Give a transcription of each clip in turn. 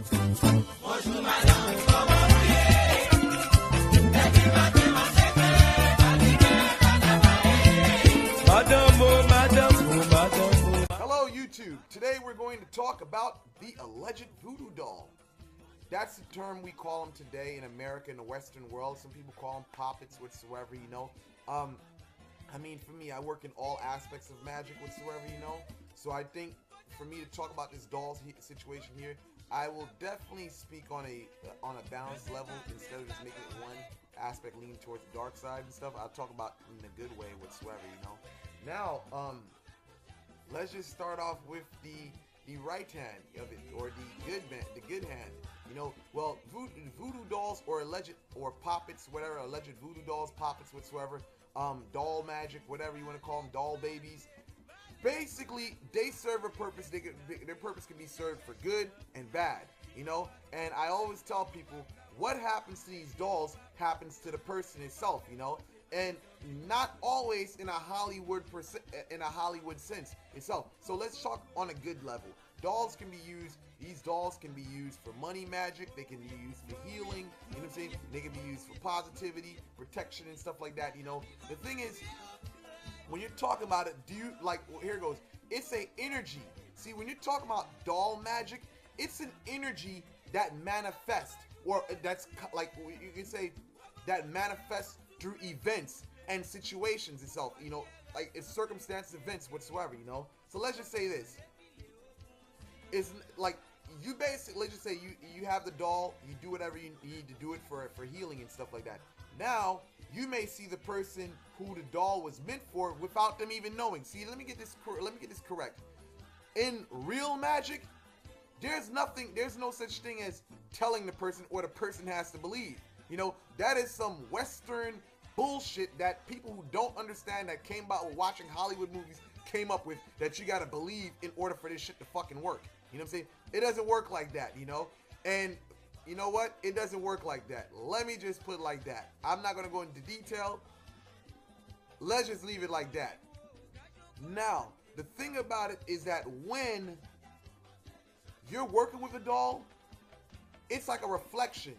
Hello YouTube. Today we're going to talk about the alleged voodoo doll. That's the term we call them today in America, in the Western world. Some people call them poppets, whatsoever, you know. I mean, for me, I work in all aspects of magic, whatsoever, you know. So I think for me to talk about this doll situation here, I will definitely speak on a balanced level instead of just making it one aspect lean towards the dark side and stuff. I'll talk about it in a good way, whatsoever, you know. Now, let's just start off with the right hand of it, or the good hand. You know, well, voodoo dolls or alleged or poppets, whatever, alleged voodoo dolls, poppets, whatsoever, doll magic, whatever you want to call them, doll babies. Basically, they serve a purpose. Their purpose can be served for good and bad, you know. And I always tell people, what happens to these dolls happens to the person itself, you know. And not always in a Hollywood sense itself. So let's talk on a good level. Dolls can be used. These dolls can be used for money magic. They can be used for healing. You know what I'm saying? They can be used for positivity, protection, and stuff like that. You know, the thing is, when you're talking about it, do you like? Well, here it goes. It's a energy. See, when you're talking about doll magic, it's an energy that manifests, or that's like you can say that manifests through events and situations itself, you know, like it's circumstances, events, whatsoever, you know. So let's just say this. It's like you basically, let's just say you have the doll, you do whatever you need to do it for healing and stuff like that. Now, you may see the person who the doll was meant for without them even knowing. See, let me get this correct. In real magic, there's no such thing as telling the person or the person has to believe. You know, that is some Western bullshit that people who don't understand, that came about with watching Hollywood movies, came up with, that you gotta believe in order for this shit to fucking work. You know what I'm saying? It doesn't work like that, you know? And you know what? It doesn't work like that. Let me just put it like that. I'm not gonna go into detail. Let's just leave it like that. Now, the thing about it is that when you're working with a doll, it's like a reflection.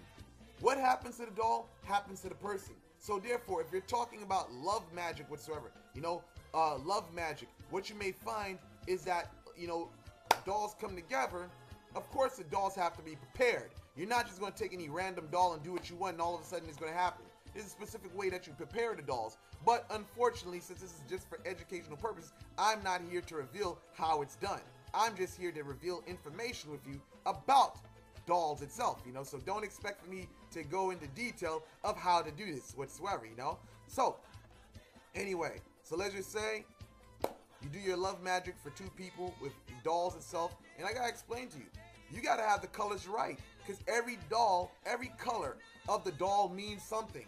What happens to the doll happens to the person. So therefore, if you're talking about love magic whatsoever, you know, love magic, what you may find is that, you know, dolls come together. Of course, the dolls have to be prepared. You're not just going to take any random doll and do what you want and all of a sudden it's going to happen. There's a specific way that you prepare the dolls. But unfortunately, since this is just for educational purposes, I'm not here to reveal how it's done. I'm just here to reveal information with you about dolls itself, you know. So don't expect for me to go into detail of how to do this whatsoever, you know. So anyway, so let's just say you do your love magic for two people with dolls itself, and I gotta explain to you, you gotta have the colors right, because every doll, every color of the doll means something,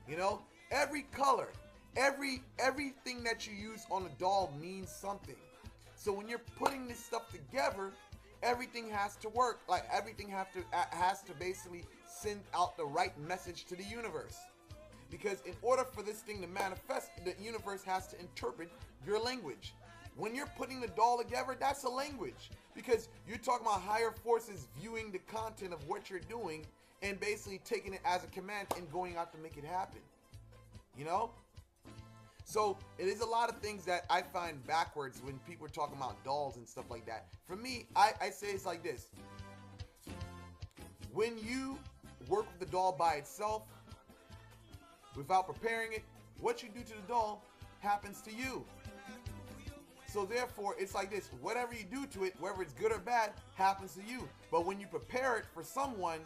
you know. Every color, everything that you use on a doll means something. So when you're putting this stuff together, everything has to work. Like everything has to basically send out the right message to the universe. Because in order for this thing to manifest, the universe has to interpret your language. When you're putting the doll together, that's a language. Because you're talking about higher forces viewing the content of what you're doing and basically taking it as a command and going out to make it happen. You know? So it is a lot of things that I find backwards when people are talking about dolls and stuff like that. For me, I say it's like this. When you work with the doll by itself, without preparing it, what you do to the doll happens to you. So therefore, it's like this. Whatever you do to it, whether it's good or bad, happens to you. But when you prepare it for someone,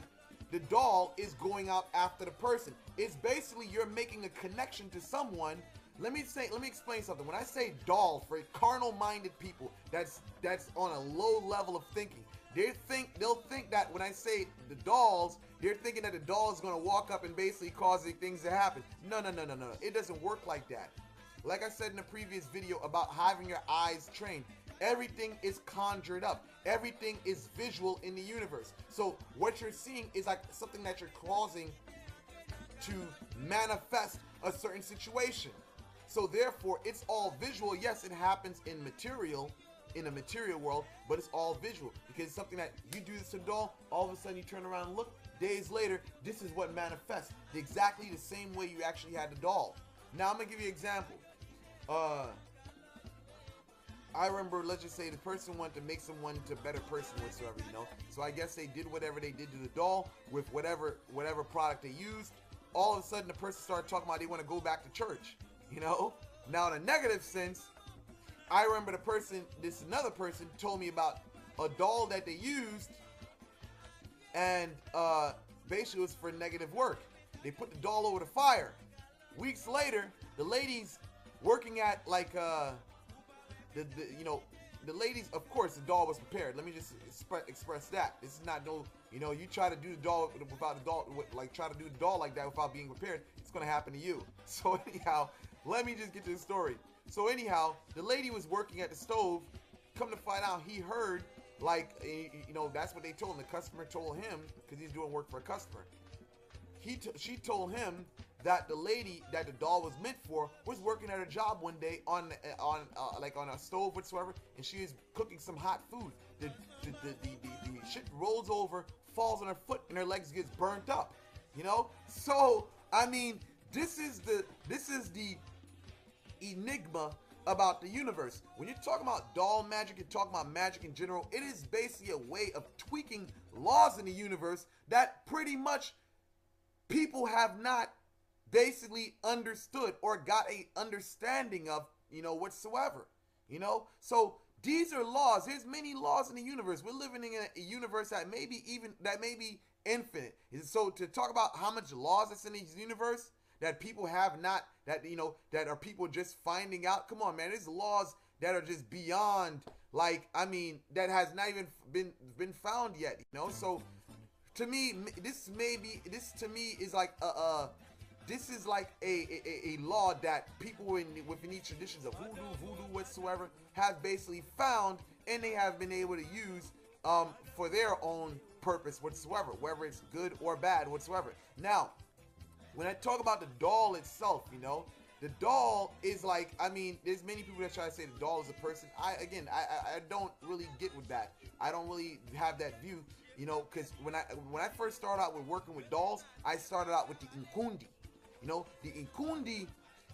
the doll is going out after the person. It's basically you're making a connection to someone. Let me explain something. When I say doll, for carnal-minded people, that's on a low level of thinking. They'll think that when I say the dolls, they're thinking that the doll is going to walk up and basically cause things to happen. No. It doesn't work like that. Like I said in the previous video about having your eyes trained, everything is conjured up. Everything is visual in the universe. So what you're seeing is like something that you're causing to manifest a certain situation. So therefore, it's all visual. Yes, it happens in material, in a material world, but it's all visual, because it's something that you do this to a doll, all of a sudden you turn around and look, days later, this is what manifests exactly the same way you actually had the doll. Now I'm gonna give you an example. I remember, let's just say the person wanted to make someone into a better person whatsoever, you know. So I guess they did whatever they did to the doll with whatever product they used. All of a sudden the person started talking about they want to go back to church, you know. Now in a negative sense, I remember another person told me about a doll that they used, and basically it was for negative work. They put the doll over the fire. Weeks later, the ladies working at like the ladies, of course, the doll was prepared. Let me just express that. This is not no, you know, you try to do the doll without the doll, like try to do the doll like that without being prepared, it's gonna happen to you. So anyhow, let me just get to the story. So anyhow, the lady was working at the stove. Come to find out, he heard, like, you know, that's what they told him. The customer told him, because he's doing work for a customer. She told him that the lady that the doll was meant for was working at her job one day on a stove whatsoever, and she is cooking some hot food. The shit rolls over, falls on her foot, and her legs gets burnt up. You know, so I mean, this is the enigma about the universe. When you're talking about doll magic, you're talking about magic in general. It is basically a way of tweaking laws in the universe that pretty much people have not basically understood or got a understanding of, you know, whatsoever, you know. So these are laws. There's many laws in the universe. We're living in a universe that may be infinite. So to talk about how much laws that's in this universe that people have not, that, you know, that are people just finding out, come on, man, there's laws that are just beyond, like, I mean, that has not even been found yet, you know. So to me, this to me is like this is like a law that people within each traditions of voodoo whatsoever have basically found, and they have been able to use for their own purpose whatsoever, whether it's good or bad whatsoever. Now, when I talk about the doll itself, you know, the doll is like, I mean, there's many people that try to say the doll is a person. I don't really get with that. I don't really have that view, you know, because when I first started out with working with dolls, I started out with the Inkundi. You know, the Inkundi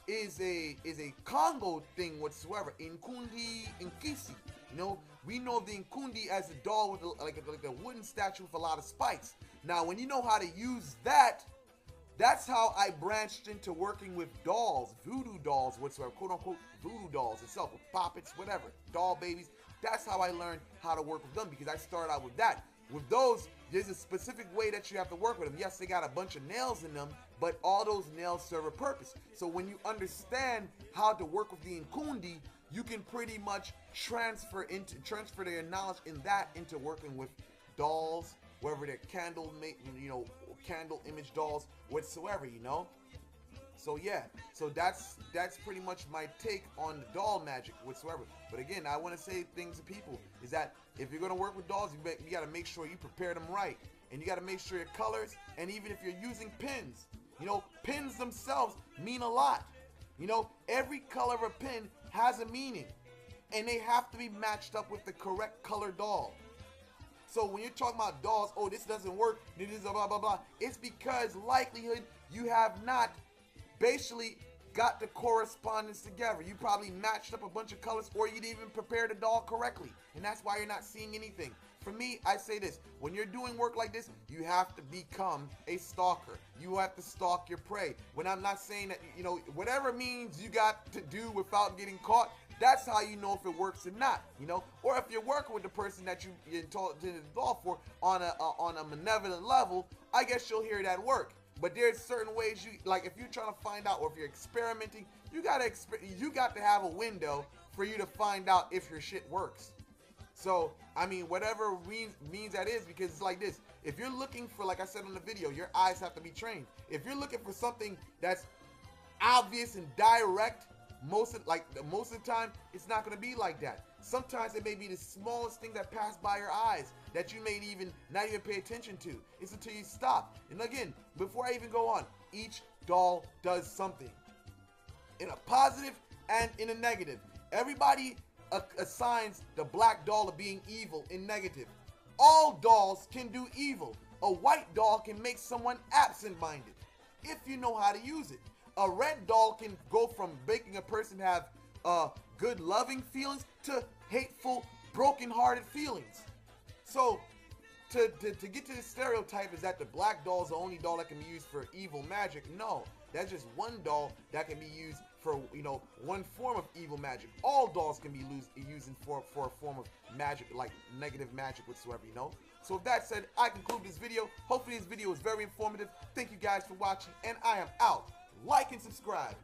is a Congo thing whatsoever. Inkundi Inkisi. You know, we know of the Inkundi as a doll with like a wooden statue with a lot of spikes. Now, when you know how to use that, that's how I branched into working with dolls, voodoo dolls whatsoever, quote unquote voodoo dolls itself, with puppets, whatever, doll babies. That's how I learned how to work with them, because I started out with that. With those, there's a specific way that you have to work with them. Yes, they got a bunch of nails in them, but all those nails serve a purpose. So when you understand how to work with the Inkundi, you can pretty much transfer their knowledge in that into working with dolls, whether they're candle image dolls whatsoever, you know. So yeah, so that's pretty much my take on the doll magic whatsoever. But again, I want to say things to people is that if you're gonna work with dolls, you got to make sure you prepare them right, and you got to make sure your colors, and even if you're using pins, you know, pins themselves mean a lot. You know, every color of a pin has a meaning, and they have to be matched up with the correct color doll. So when you're talking about dolls, oh, this doesn't work, this is blah, blah, blah, it's because likelihood you have not basically got the correspondence together. You probably matched up a bunch of colors, or you didn't even prepare the doll correctly, and that's why you're not seeing anything. For me, I say this, when you're doing work like this, you have to become a stalker. You have to stalk your prey. When I'm not saying that, you know, whatever means you got to do without getting caught, that's how you know if it works or not, you know. Or if you're working with the person that you intended the doll for on a malevolent level, I guess you'll hear that work. But there's certain ways you, like if you're trying to find out, or if you're experimenting, you got to have a window for you to find out if your shit works. So, I mean, whatever means that is, because it's like this. If you're looking for, like I said on the video, your eyes have to be trained. If you're looking for something that's obvious and direct, most of the time, it's not going to be like that. Sometimes it may be the smallest thing that passed by your eyes that you may not even pay attention to. It's until you stop. And again, before I even go on, each doll does something in a positive and in a negative. Everybody assigns the black doll of being evil and negative. All dolls can do evil. A white doll can make someone absent-minded, if you know how to use it. A red doll can go from making a person have good loving feelings to hateful, broken-hearted feelings. So, to get to the stereotype is that the black doll is the only doll that can be used for evil magic. No, that's just one doll that can be used for, you know, one form of evil magic. All dolls can be used for a form of magic, like negative magic whatsoever, you know. So with that said, I conclude this video. Hopefully this video was very informative. Thank you guys for watching, and I am out. Like and subscribe.